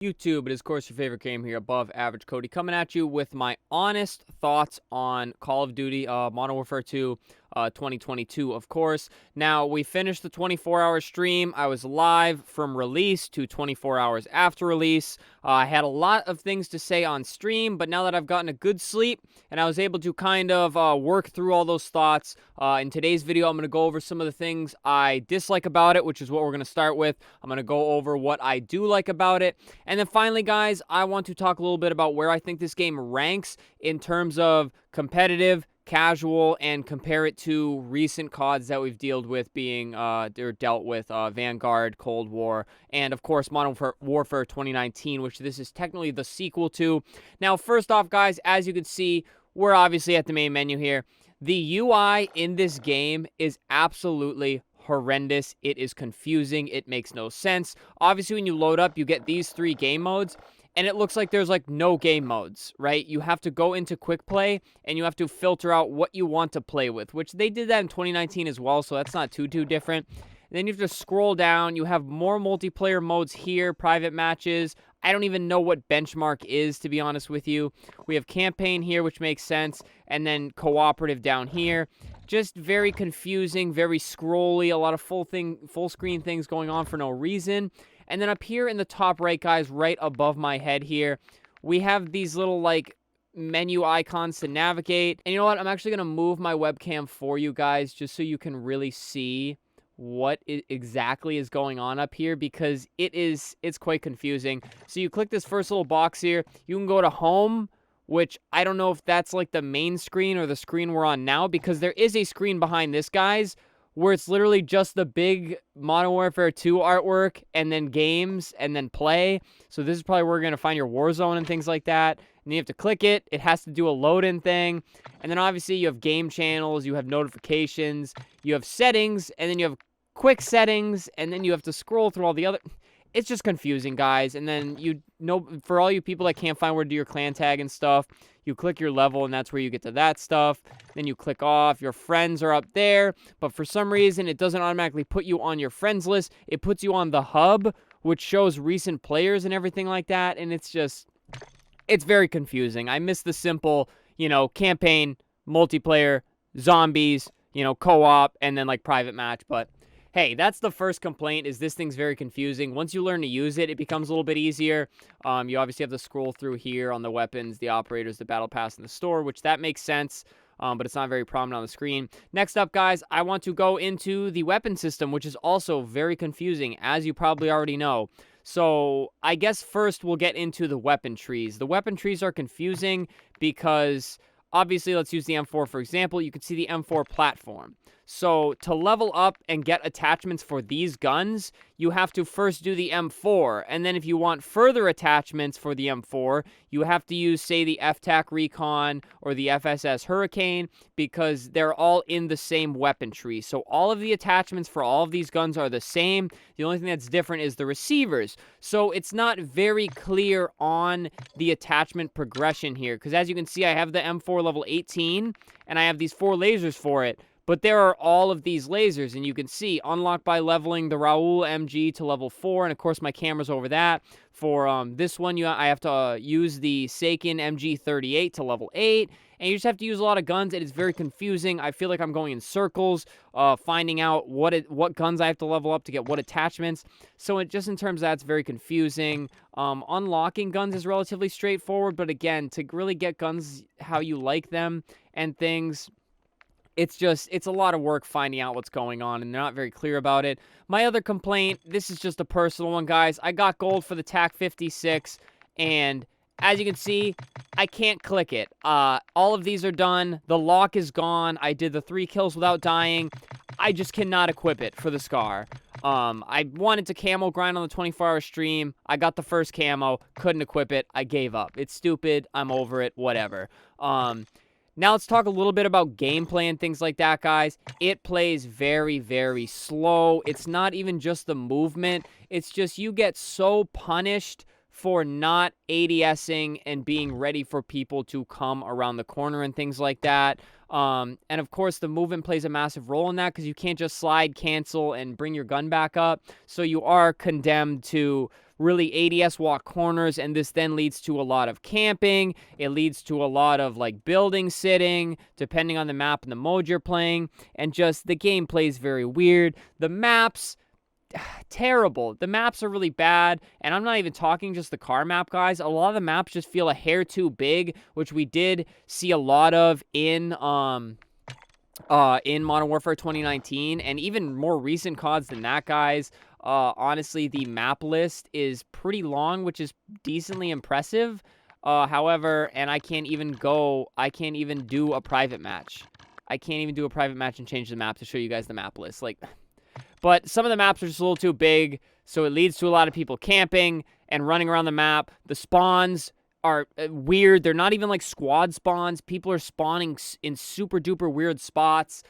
YouTube, it is of course your favorite game here, Above Average Cody, coming at you with my honest thoughts on Call of Duty Modern Warfare 2 2022, of course. Now, we finished the 24-hour stream. I was live from release to 24 hours after release. I had a lot of things to say on stream, but now that I've gotten a good sleep and I was able to kind of work through all those thoughts, in today's video, I'm going to go over some of the things I dislike about it, which is what we're going to start with. I'm going to go over what I do like about it. And then finally, guys, I want to talk a little bit about where I think this game ranks in terms of competitive, casual, and compare it to recent CODs that we've dealt with being Vanguard, Cold War, and of course Modern Warfare 2019, which this is technically the sequel to. Now, first off, guys, as you can see, we're obviously at the main menu here. The UI in this game is absolutely horrendous. It is confusing. It makes no sense. Obviously, when you load up, you get these 3 game modes, and it looks like there's like no game modes, right? You have to go into quick play and you have to filter out what you want to play with, which they did that in 2019 as well, so that's not too different. And then you have to scroll down. You have more multiplayer modes here, private matches. I don't even know what benchmark is, to be honest with you. We have campaign here, which makes sense, and then cooperative down here. Just very confusing, very scrolly, a lot of full screen things going on for no reason. And then up here in the top right, guys, right above my head here, we have these little, like, menu icons to navigate. And you know what? I'm actually going to move my webcam for you guys just so you can really see what exactly is going on up here, because it's quite confusing. So you click this first little box here. You can go to home, which I don't know if that's like the main screen or the screen we're on now, because there is a screen behind this, guys, where it's literally just the big Modern Warfare 2 artwork and then games and then play. So this is probably where you're going to find your Warzone and things like that. And you have to click it. It has to do a load-in thing. And then obviously you have game channels, you have notifications, you have settings, and then you have quick settings, and then you have to scroll through all the other... It's just confusing, guys. And then, for all you people that can't find where to do your clan tag and stuff, you click your level, and that's where you get to that stuff. Then you click off. Your friends are up there, but for some reason, it doesn't automatically put you on your friends list. It puts you on the hub, which shows recent players and everything like that, and it's very confusing. I miss the simple, campaign, multiplayer, zombies, co-op, and then, like, private match, but... Hey, that's the first complaint, is this thing's very confusing. Once you learn to use it, it becomes a little bit easier. You obviously have to scroll through here on the weapons, the operators, the battle pass, and the store, which that makes sense, but it's not very prominent on the screen. Next up, guys, I want to go into the weapon system, which is also very confusing, as you probably already know. So I guess first we'll get into the weapon trees. The weapon trees are confusing because... Obviously, let's use the M4 for example. You can see the M4 platform. So to level up and get attachments for these guns, you have to first do the M4. And then if you want further attachments for the M4, you have to use, say, the FTAC Recon or the FSS Hurricane, because they're all in the same weapon tree. So all of the attachments for all of these guns are the same. The only thing that's different is the receivers. So it's not very clear on the attachment progression here, because as you can see, I have the M4 level 18, and I have these 4 lasers for it. But there are all of these lasers, and you can see, unlocked by leveling the Raoul MG to level 4, and of course my camera's over that. For this one, I have to use the Seiken MG38 to level 8, and you just have to use a lot of guns, and it's very confusing. I feel like I'm going in circles, finding out what guns I have to level up to get what attachments. So just in terms of that, it's very confusing. Unlocking guns is relatively straightforward, but again, to really get guns how you like them and things... It's a lot of work finding out what's going on, and they're not very clear about it. My other complaint, this is just a personal one, guys. I got gold for the TAC 56, and as you can see, I can't click it. All of these are done. The lock is gone. I did the 3 kills without dying. I just cannot equip it for the Scar. I wanted to camo grind on the 24-hour stream. I got the first camo. Couldn't equip it. I gave up. It's stupid. I'm over it. Whatever. Now let's talk a little bit about gameplay and things like that, guys. It plays very, very slow. It's not even just the movement. It's just you get so punished for not ADSing and being ready for people to come around the corner and things like that. And of course, the movement plays a massive role in that because you can't just slide, cancel, and bring your gun back up. So you are condemned to really ADS walk corners, and this then leads to a lot of camping. It leads to a lot of like building sitting, depending on the map and the mode you're playing, and just the gameplay is very weird. The maps, terrible. The maps are really bad, and I'm not even talking just the car map, guys. A lot of the maps just feel a hair too big, which we did see a lot of in Modern Warfare 2019, and even more recent CODs than that, guys. Honestly, the map list is pretty long, which is decently impressive. However, and I can't even do a private match. I can't even do a private match and change the map to show you guys the map list. Like, but some of the maps are just a little too big, so it leads to a lot of people camping and running around the map. The spawns are weird. They're not even like squad spawns. People are spawning in super duper weird spots,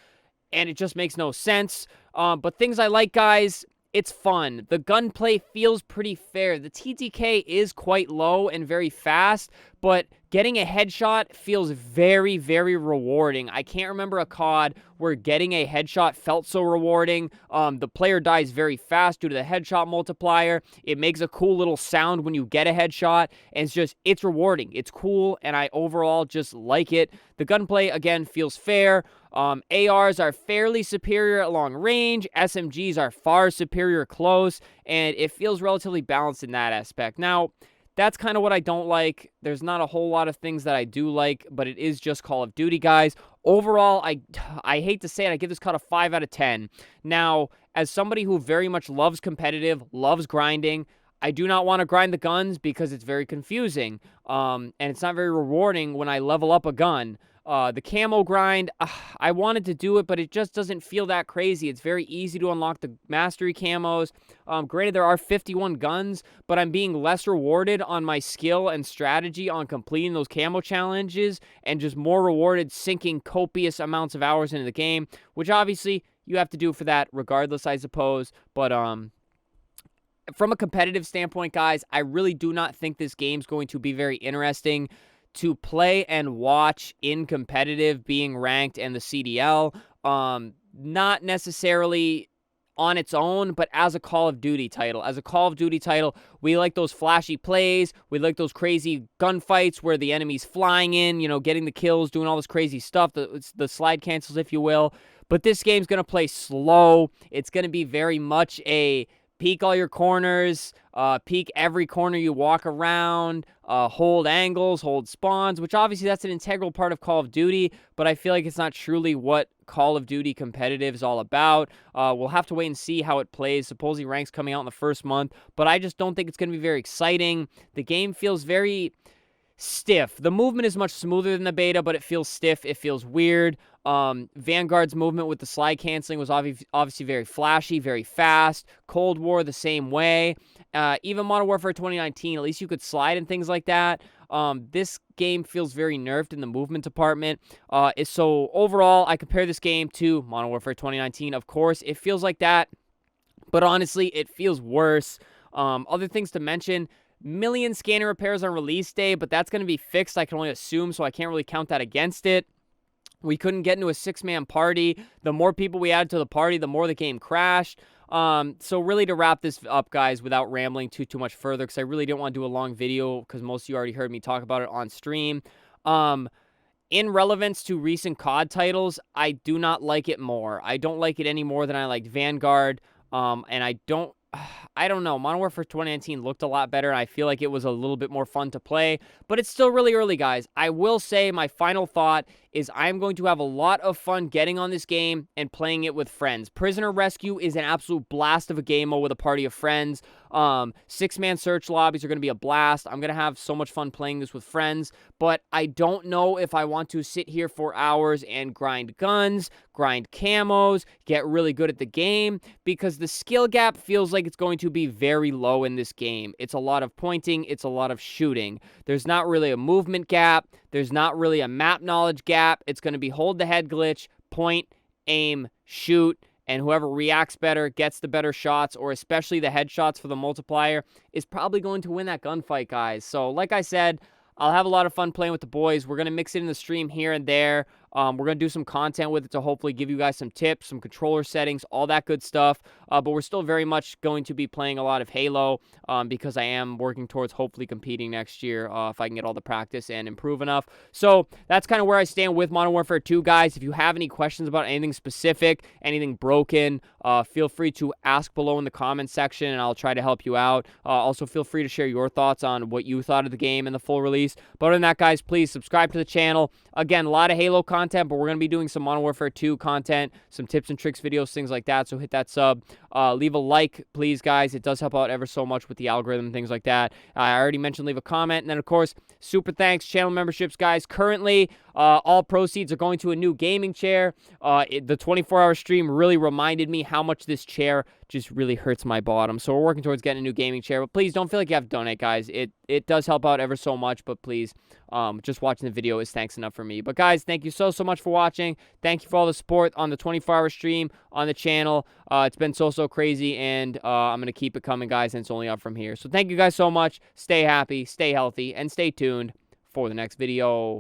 and it just makes no sense. But things I like, guys, it's fun. The gunplay feels pretty fair. The TTK is quite low and very fast, but getting a headshot feels very, very rewarding. I can't remember a COD where getting a headshot felt so rewarding. The player dies very fast due to the headshot multiplier. It makes a cool little sound when you get a headshot, and it's rewarding. It's cool, and I overall just like it. The gunplay, again, feels fair. ARs are fairly superior at long range. SMGs are far superior close, and it feels relatively balanced in that aspect. Now, that's kind of what I don't like. There's not a whole lot of things that I do like, but it is just Call of Duty, guys. Overall, I hate to say it, I give this COD a 5 out of 10. Now, as somebody who very much loves competitive, loves grinding, I do not want to grind the guns because it's very confusing, and it's not very rewarding when I level up a gun. The camo grind, I wanted to do it, but it just doesn't feel that crazy. It's very easy to unlock the mastery camos. Granted, there are 51 guns, but I'm being less rewarded on my skill and strategy on completing those camo challenges, and just more rewarded sinking copious amounts of hours into the game, which obviously you have to do for that regardless, I suppose. But from a competitive standpoint, guys, I really do not think this game's going to be very interesting to play and watch in competitive, being ranked, and the CDL. Not necessarily on its own, but as a Call of Duty title. As a Call of Duty title, we like those flashy plays. We like those crazy gunfights where the enemy's flying in, getting the kills, doing all this crazy stuff, the slide cancels, if you will. But this game's going to play slow. It's going to be very much a peek all your corners, peek every corner you walk around, hold angles, hold spawns, which obviously that's an integral part of Call of Duty, but I feel like it's not truly what Call of Duty competitive is all about. We'll have to wait and see how it plays. Supposedly rank's coming out in the first month, but I just don't think it's going to be very exciting. The game feels very stiff. The movement is much smoother than the beta, but it feels stiff. It feels weird. Vanguard's movement with the slide canceling was obviously very flashy, very fast. Cold War the same way. Even Modern Warfare 2019, at least you could slide and things like that. This game feels very nerfed in the movement department. So overall, I compare this game to Modern Warfare 2019. Of course, it feels like that, but honestly, it feels worse. Other things to mention: million scanner repairs on release day, but that's going to be fixed, I can only assume, so I can't really count that against it. We couldn't get into a 6-man party. The more people we added to the party, the more the game crashed. So really, to wrap this up, guys, without rambling too much further, because I really didn't want to do a long video, because most of you already heard me talk about it on stream. In relevance to recent COD titles, I do not like it more. I don't like it any more than I liked Vanguard. And I don't know. Modern Warfare 2019 looked a lot better, and I feel like it was a little bit more fun to play, but it's still really early, guys. I will say my final thought is I'm going to have a lot of fun getting on this game and playing it with friends. Prisoner Rescue is an absolute blast of a game mode with a party of friends. 6-man search lobbies are going to be a blast. I'm going to have so much fun playing this with friends, but I don't know if I want to sit here for hours and grind guns, grind camos, get really good at the game, because the skill gap feels like it's going to be very low in this game. It's a lot of pointing, it's a lot of shooting. There's not really a movement gap. There's not really a map knowledge gap. It's going to be hold the head glitch, point, aim, shoot, and whoever reacts better, gets the better shots, or especially the headshots for the multiplier, is probably going to win that gunfight, guys. So, like I said, I'll have a lot of fun playing with the boys. We're going to mix it in the stream here and there. We're going to do some content with it to hopefully give you guys some tips, some controller settings, all that good stuff. But we're still very much going to be playing a lot of Halo because I am working towards hopefully competing next year if I can get all the practice and improve enough. So that's kind of where I stand with Modern Warfare 2, guys. If you have any questions about anything specific, anything broken, feel free to ask below in the comments section, and I'll try to help you out. Also, feel free to share your thoughts on what you thought of the game and the full release. But other than that, guys, please subscribe to the channel. Again, a lot of Halo content, but we're going to be doing some Modern Warfare 2 content, some tips and tricks videos, things like that, so hit that sub. Leave a like, please, guys. It does help out ever so much with the algorithm and things like that. I already mentioned leave a comment. And then, of course, super thanks, channel memberships, guys. Currently, all proceeds are going to a new gaming chair. The 24-hour stream really reminded me how much this chair just really hurts my bottom. So we're working towards getting a new gaming chair. But please don't feel like you have to donate, guys. It does help out ever so much. But please, just watching the video is thanks enough for me. But guys, thank you so much for watching. Thank you for all the support on the 24-hour stream on the channel. It's been so crazy, and I'm going to keep it coming, guys, and it's only up from here. So thank you guys so much. Stay happy, stay healthy, and stay tuned for the next video.